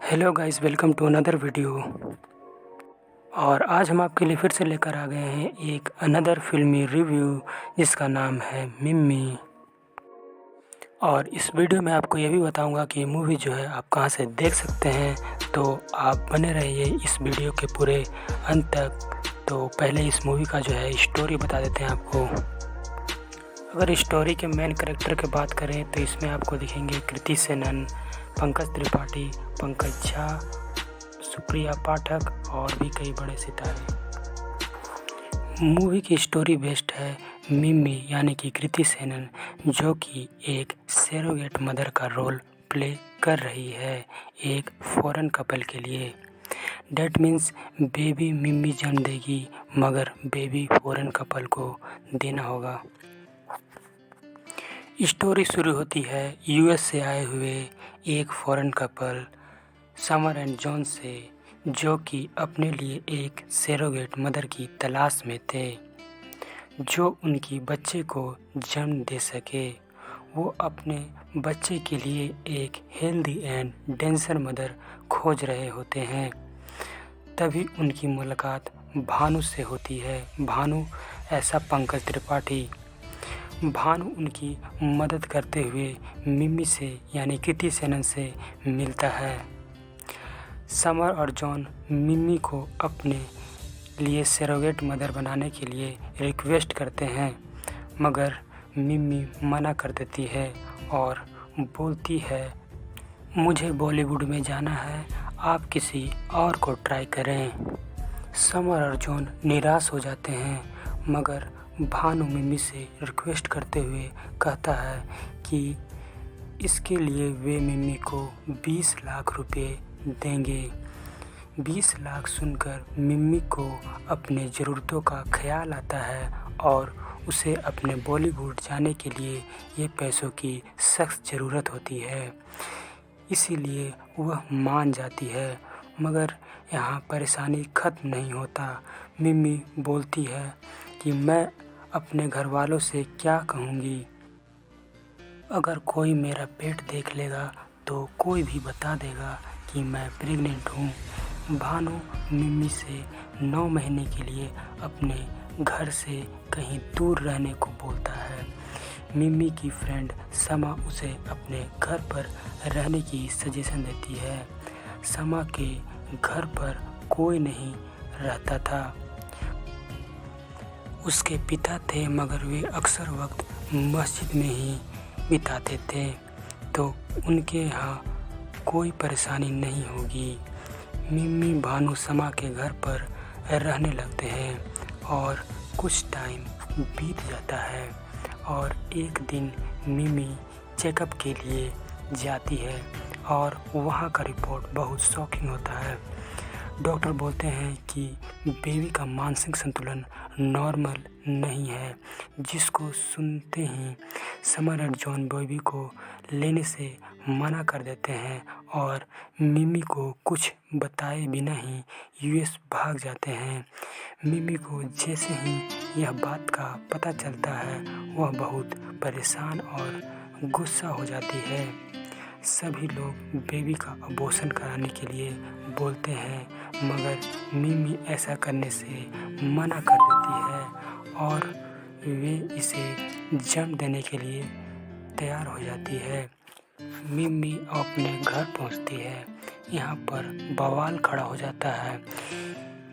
Hello guys, welcome to another video. और आज हम आपके लिए फिर से लेकर आ गए हैं एक अनदर फिल्मी रिव्यू जिसका नाम है मिम्मी। और इस वीडियो में आपको ये भी बताऊंगा कि मूवी जो है आप कहां से देख सकते हैं, तो आप बने रहिए इस वीडियो के पूरे अंत तक। तो पहले इस मूवी का जो है स्टोरी बता देते हैं आपको। अगर स्टोरी के मेन कैरेक्टर की बात करें तो इसमें आपको दिखेंगे कृति सेनन, पंकज त्रिपाठी, पंकज झा, सुप्रिया पाठक और भी कई बड़े सितारे। मूवी की स्टोरी बेस्ड है मिम्मी यानी कि कृति सेनन, जो कि एक सरोगेट मदर का रोल प्ले कर रही है एक फॉरेन कपल के लिए। डैट मीन्स बेबी मिम्मी जन्म देगी मगर बेबी फॉरेन कपल को देना होगा। स्टोरी शुरू होती है यूएस से आए हुए एक foreign couple summer and John से, जो कि अपने लिए एक सरोगेट मदर की तलाश में थे जो उनकी बच्चे को जन्म दे सके। वो अपने बच्चे के लिए एक हेल्दी एंड डेंसर मदर खोज रहे होते हैं। तभी उनकी मुलाकात भानु से होती है। भानु ऐसा पंकज त्रिपाठी। भानु उनकी मदद करते हुए मिम्मी से यानी कृति सेनन से मिलता है। समर और जॉन मिम्मी को अपने लिए सरोगेट मदर बनाने के लिए रिक्वेस्ट करते हैं, मगर मिम्मी मना कर देती है और बोलती है मुझे बॉलीवुड में जाना है, आप किसी और को ट्राई करें। समर और जॉन निराश हो जाते हैं, मगर भानु मिम्मी से रिक्वेस्ट करते हुए कहता है कि इसके लिए वे मिम्मी को 20 लाख रुपए देंगे। 20 लाख सुनकर मिम्मी को अपने ज़रूरतों का ख्याल आता है और उसे अपने बॉलीवुड जाने के लिए ये पैसों की सख्त ज़रूरत होती है, इसीलिए वह मान जाती है। मगर यहाँ परेशानी ख़त्म नहीं होता। मिम्मी बोलती है कि मैं अपने घर वालों से क्या कहूँगी, अगर कोई मेरा पेट देख लेगा तो कोई भी बता देगा कि मैं प्रेग्नेंट हूँ। भानु मिम्मी से 9 महीने के लिए अपने घर से कहीं दूर रहने को बोलता है। मिम्मी की फ्रेंड समा उसे अपने घर पर रहने की सजेशन देती है। समा के घर पर कोई नहीं रहता था। उसके पिता थे मगर वे अक्सर वक्त मस्जिद में ही बिताते थे, तो उनके यहाँ कोई परेशानी नहीं होगी। मिम्मी भानु समा के घर पर रहने लगते हैं और कुछ टाइम बीत जाता है और एक दिन मिम्मी चेकअप के लिए जाती है और वहाँ का रिपोर्ट बहुत शॉकिंग होता है। डॉक्टर बोलते हैं कि बेबी का मानसिक संतुलन नॉर्मल नहीं है, जिसको सुनते ही समर एंड जॉन बेबी को लेने से मना कर देते हैं और मिम्मी को कुछ बताए बिना ही यूएस भाग जाते हैं। मिम्मी को जैसे ही यह बात का पता चलता है वह बहुत परेशान और गुस्सा हो जाती है। सभी लोग बेबी का अबॉर्शन कराने के लिए बोलते हैं, मगर मिम्मी ऐसा करने से मना कर देती है और वे इसे जन्म देने के लिए तैयार हो जाती है। मिम्मी अपने घर पहुंचती है। यहाँ पर बवाल खड़ा हो जाता है।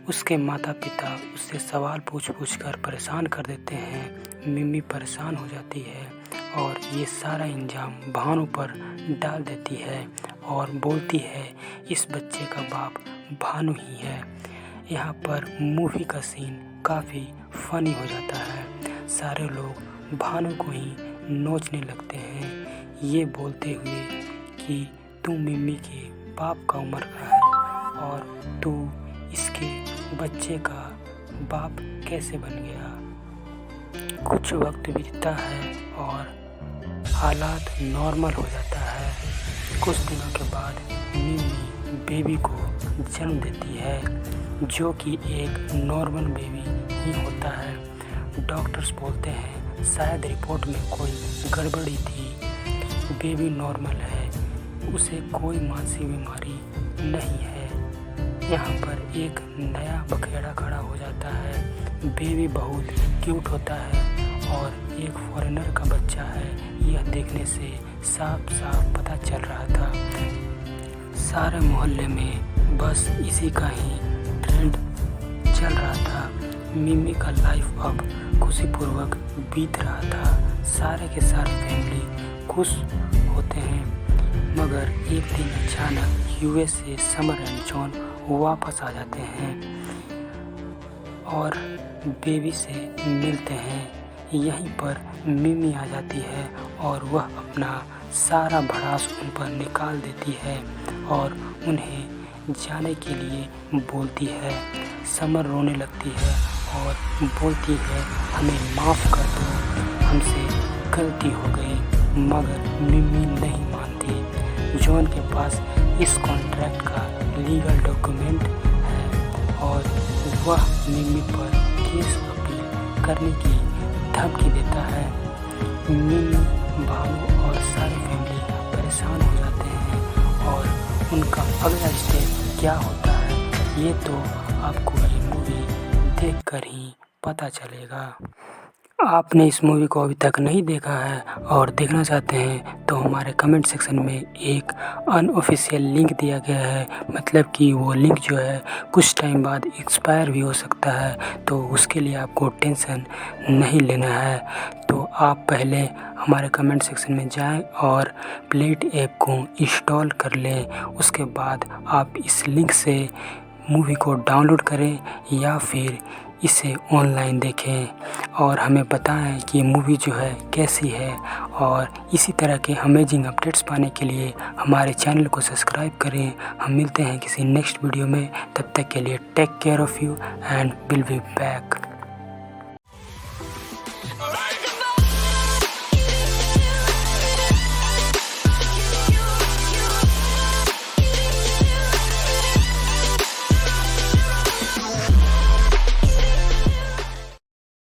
उसके माता पिता उससे सवाल पूछ कर परेशान कर देते हैं। मिम्मी परेशान हो जाती है और ये सारा इंजाम भानु पर डाल देती है और बोलती है इस बच्चे का बाप भानु ही है। यहाँ पर मूवी का सीन काफ़ी फनी हो जाता है। सारे लोग भानु को ही नोचने लगते हैं, ये बोलते हुए कि तू मिम्मी के बाप का उम्र का है और तू इसके बच्चे का बाप कैसे बन गया। कुछ वक्त बीतता है और हालात नॉर्मल हो जाता है। कुछ दिनों के बाद मिम्मी बेबी को जन्म देती है, जो कि एक नॉर्मल बेबी ही होता है। डॉक्टर्स बोलते हैं शायद रिपोर्ट में कोई गड़बड़ी थी, बेबी नॉर्मल है। उसे कोई मानसिक बीमारी नहीं है। यहाँ पर एक नया बखेड़ा खड़ा हो जाता है। बेबी बहुत क्यूट होता है और एक फॉरेनर का बच्चा है, यह देखने से साफ साफ पता चल रहा था। सारे मोहल्ले में बस इसी का ही ट्रेंड चल रहा था। मिमी का लाइफ अब खुशीपूर्वक बीत रहा था। सारे के सारे फैमिली खुश होते हैं, मगर एक दिन अचानक यूएस से समर एंड जॉन वापस आ जाते हैं और बेबी से मिलते हैं। यहीं पर मिमी आ जाती है और वह अपना सारा भड़ास उन पर निकाल देती है और उन्हें जाने के लिए बोलती है। समर रोने लगती है और बोलती है, हमें माफ़ कर दो, हमसे गलती हो गई। मगर मिमी नहीं मानती। जॉन के पास इस कॉन्ट्रैक्ट का लीगल डॉक्यूमेंट है और वह मिमी पर केस अपील करने की धमकी देता है। मिमी, भानु और सारी फैमिली परेशान हो जाते हैं और उनका अगला स्टेप क्या होता है ये तो आपको ये मूवी देखकर ही पता चलेगा। आपने इस मूवी को अभी तक नहीं देखा है और देखना चाहते हैं तो हमारे कमेंट सेक्शन में एक अनऑफिशियल लिंक दिया गया है, मतलब कि वो लिंक जो है कुछ टाइम बाद एक्सपायर भी हो सकता है, तो उसके लिए आपको टेंशन नहीं लेना है। तो आप पहले हमारे कमेंट सेक्शन में जाएं और प्लेट ऐप को इंस्टॉल कर लें। उसके बाद आप इस लिंक से मूवी को डाउनलोड करें या फिर इसे ऑनलाइन देखें और हमें बताएं कि मूवी जो है कैसी है। और इसी तरह के अमेजिंग अपडेट्स पाने के लिए हमारे चैनल को सब्सक्राइब करें। हम मिलते हैं किसी नेक्स्ट वीडियो में, तब तक के लिए take care of you and will be back.